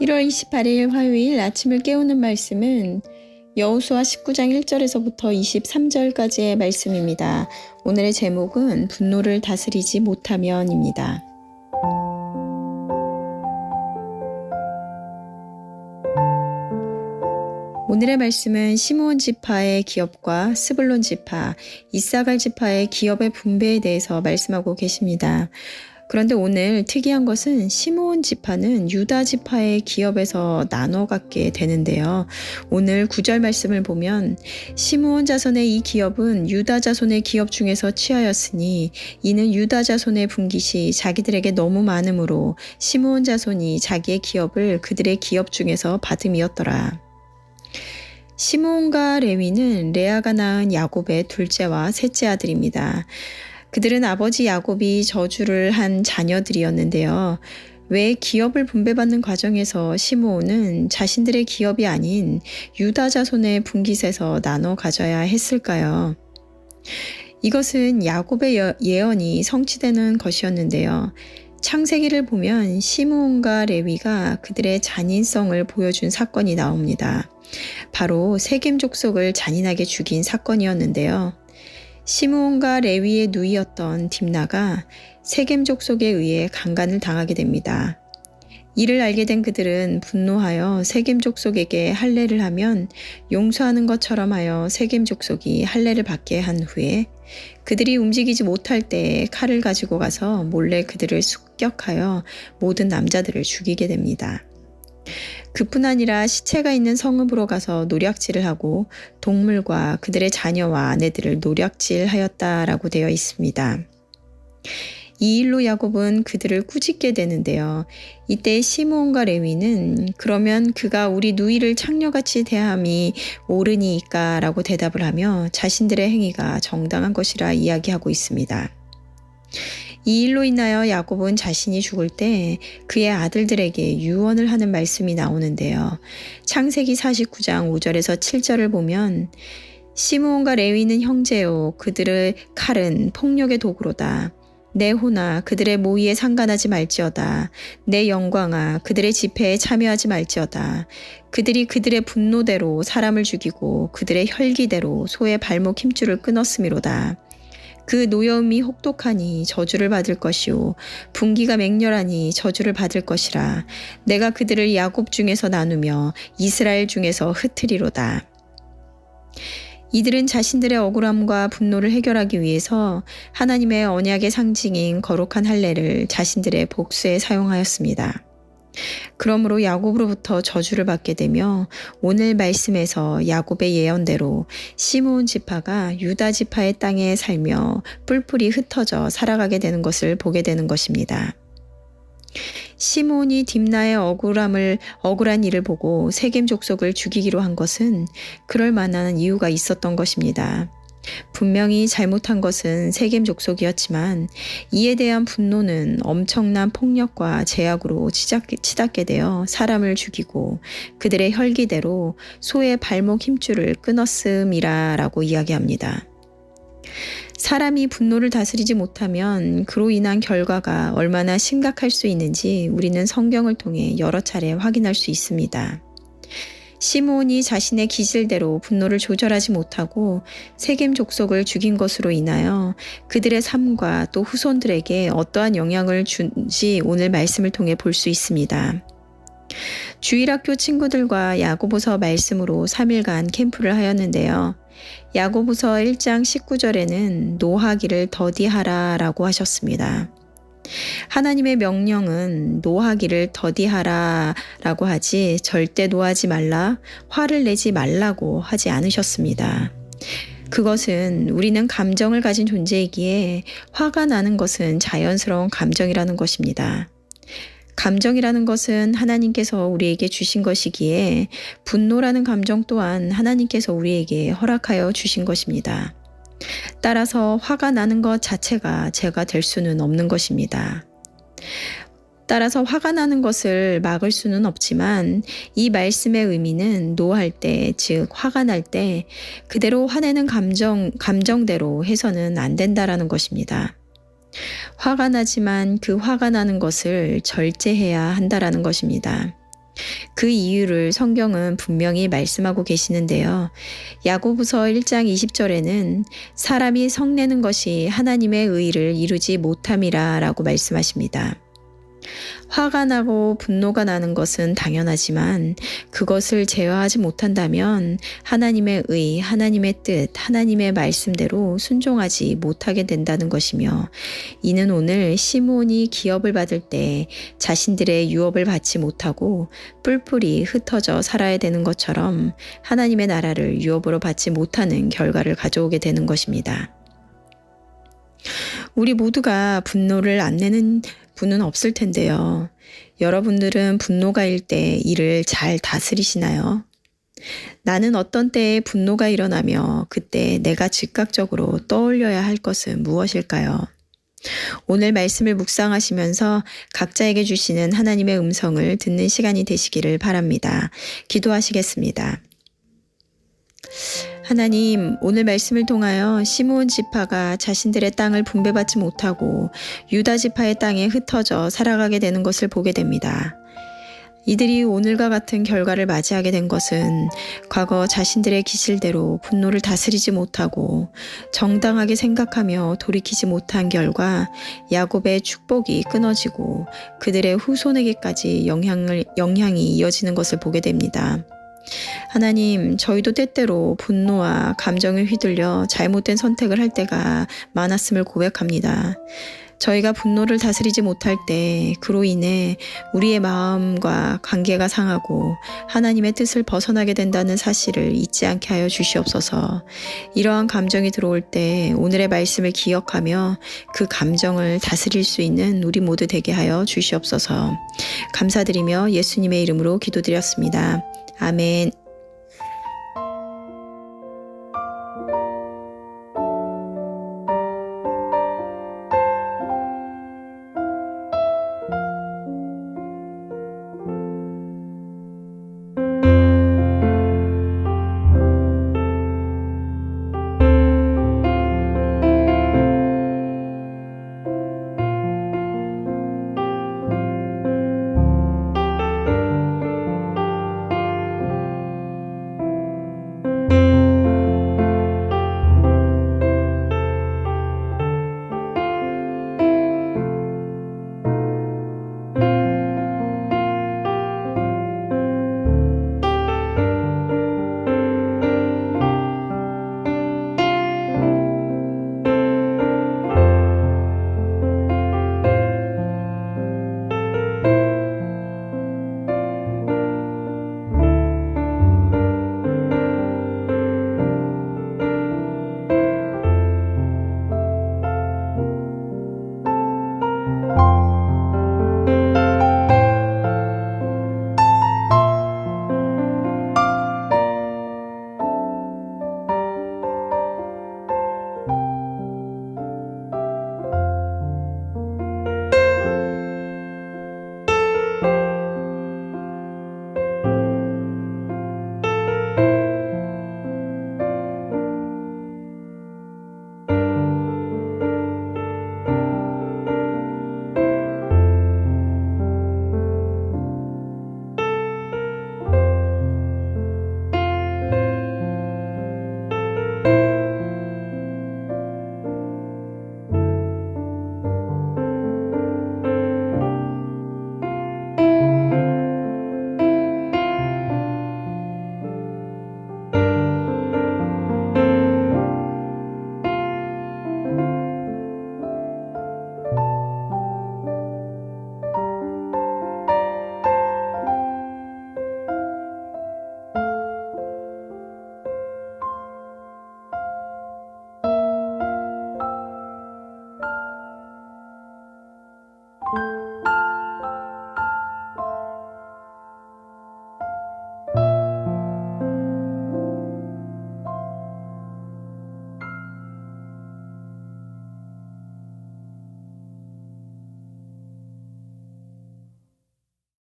1월 28일 화요일 아침을 깨우는 말씀은 여호수아 19장 1절에서부터 23절까지의 말씀입니다. 오늘의 제목은 분노를 다스리지 못하면입니다. 오늘의 말씀은 시므온 지파의 기업과 스불론 지파, 이사갈 지파의 기업의 분배에 대해서 말씀하고 계십니다. 그런데 오늘 특이한 것은 시므온 지파는 유다 지파의 기업에서 나눠 갖게 되는데요. 오늘 9절 말씀을 보면 시므온 자손의 이 기업은 유다 자손의 기업 중에서 취하였으니 이는 유다 자손의 분깃이 자기들에게 너무 많으므로 시므온 자손이 자기의 기업을 그들의 기업 중에서 받음이었더라. 시므온과 레위는 레아가 낳은 야곱의 둘째와 셋째 아들입니다. 그들은 아버지 야곱이 저주를 한 자녀들이었는데요. 왜 기업을 분배받는 과정에서 시므온은 자신들의 기업이 아닌 유다 자손의 분깃에서 나눠 가져야 했을까요? 이것은 야곱의 예언이 성취되는 것이었는데요. 창세기를 보면 시므온과 레위가 그들의 잔인성을 보여준 사건이 나옵니다. 바로 세겜 족속을 잔인하게 죽인 사건이었는데요. 시므온과 레위의 누이였던 딥나가 세겜 족속에 의해 강간을 당하게 됩니다. 이를 알게 된 그들은 분노하여 세겜 족속에게 할례를 하면 용서하는 것처럼 하여 세겜 족속이 할례를 받게 한 후에 그들이 움직이지 못할 때에 칼을 가지고 가서 몰래 그들을 습격하여 모든 남자들을 죽이게 됩니다. 그뿐 아니라 시체가 있는 성읍으로 가서 노략질을 하고 동물과 그들의 자녀와 아내들을 노략질하였다라고 되어 있습니다. 이 일로 야곱은 그들을 꾸짖게 되는데요. 이때 시므온과 레위는 그러면 그가 우리 누이를 창녀같이 대함이 옳으니까 라고 대답을 하며 자신들의 행위가 정당한 것이라 이야기하고 있습니다. 이 일로 인하여 야곱은 자신이 죽을 때 그의 아들들에게 유언을 하는 말씀이 나오는데요. 창세기 49장 5절에서 7절을 보면 시므온과 레위는 형제요 그들의 칼은 폭력의 도구로다. 내 호나 그들의 모의에 상관하지 말지어다. 내 영광아 그들의 집회에 참여하지 말지어다. 그들이 그들의 분노대로 사람을 죽이고 그들의 혈기대로 소의 발목 힘줄을 끊었음이로다. 그 노여움이 혹독하니 저주를 받을 것이요 분기가 맹렬하니 저주를 받을 것이라. 내가 그들을 야곱 중에서 나누며 이스라엘 중에서 흩으리로다. 이들은 자신들의 억울함과 분노를 해결하기 위해서 하나님의 언약의 상징인 거룩한 할례를 자신들의 복수에 사용하였습니다. 그러므로 야곱으로부터 저주를 받게 되며 오늘 말씀에서 야곱의 예언대로 시므온 지파가 유다 지파의 땅에 살며 뿔뿔이 흩어져 살아가게 되는 것을 보게 되는 것입니다. 시므온이 딥나의 억울한 일을 보고 세겜 족속을 죽이기로 한 것은 그럴 만한 이유가 있었던 것입니다. 분명히 잘못한 것은 세겜 족속이었지만 이에 대한 분노는 엄청난 폭력과 제약으로 치닫게 되어 사람을 죽이고 그들의 혈기대로 소의 발목 힘줄을 끊었음이라고 이야기합니다. 사람이 분노를 다스리지 못하면 그로 인한 결과가 얼마나 심각할 수 있는지 우리는 성경을 통해 여러 차례 확인할 수 있습니다. 시므온이 자신의 기질대로 분노를 조절하지 못하고 세겜 족속을 죽인 것으로 인하여 그들의 삶과 또 후손들에게 어떠한 영향을 준지 오늘 말씀을 통해 볼 수 있습니다. 주일학교 친구들과 야고보서 말씀으로 3일간 캠프를 하였는데요. 야고보서 1장 19절에는 노하기를 더디하라 라고 하셨습니다. 하나님의 명령은 노하기를 더디하라 라고 하지 절대 노하지 말라, 화를 내지 말라고 하지 않으셨습니다. 그것은 우리는 감정을 가진 존재이기에 화가 나는 것은 자연스러운 감정이라는 것입니다. 감정이라는 것은 하나님께서 우리에게 주신 것이기에 분노라는 감정 또한 하나님께서 우리에게 허락하여 주신 것입니다. 따라서 화가 나는 것 자체가 죄가 될 수는 없는 것입니다. 따라서 화가 나는 것을 막을 수는 없지만 이 말씀의 의미는 노할 때, 즉 화가 날 때 그대로 화내는 감정대로 해서는 안 된다라는 것입니다. 화가 나지만 그 화가 나는 것을 절제해야 한다라는 것입니다. 그 이유를 성경은 분명히 말씀하고 계시는데요. 야고보서 1장 20절에는 사람이 성내는 것이 하나님의 의를 이루지 못함이라 라고 말씀하십니다. 화가 나고 분노가 나는 것은 당연하지만 그것을 제어하지 못한다면 하나님의 의, 하나님의 뜻, 하나님의 말씀대로 순종하지 못하게 된다는 것이며, 이는 오늘 시므온이 기업을 받을 때 자신들의 유업을 받지 못하고 뿔뿔이 흩어져 살아야 되는 것처럼 하나님의 나라를 유업으로 받지 못하는 결과를 가져오게 되는 것입니다. 우리 모두가 분노를 안 내는 분은 없을 텐데요. 여러분들은 분노가 일 때 이를 잘 다스리시나요? 나는 어떤 때에 분노가 일어나며 그때 내가 즉각적으로 떠올려야 할 것은 무엇일까요? 오늘 말씀을 묵상하시면서 각자에게 주시는 하나님의 음성을 듣는 시간이 되시기를 바랍니다. 기도하시겠습니다. 하나님, 오늘 말씀을 통하여 시므온 지파가 자신들의 땅을 분배받지 못하고 유다 지파의 땅에 흩어져 살아가게 되는 것을 보게 됩니다. 이들이 오늘과 같은 결과를 맞이하게 된 것은 과거 자신들의 기질대로 분노를 다스리지 못하고 정당하게 생각하며 돌이키지 못한 결과 야곱의 축복이 끊어지고 그들의 후손에게까지 영향이 이어지는 것을 보게 됩니다. 하나님, 저희도 때때로 분노와 감정에 휘둘려 잘못된 선택을 할 때가 많았음을 고백합니다. 저희가 분노를 다스리지 못할 때 그로 인해 우리의 마음과 관계가 상하고 하나님의 뜻을 벗어나게 된다는 사실을 잊지 않게 하여 주시옵소서. 이러한 감정이 들어올 때 오늘의 말씀을 기억하며 그 감정을 다스릴 수 있는 우리 모두 되게 하여 주시옵소서. 감사드리며 예수님의 이름으로 기도드렸습니다. 아멘.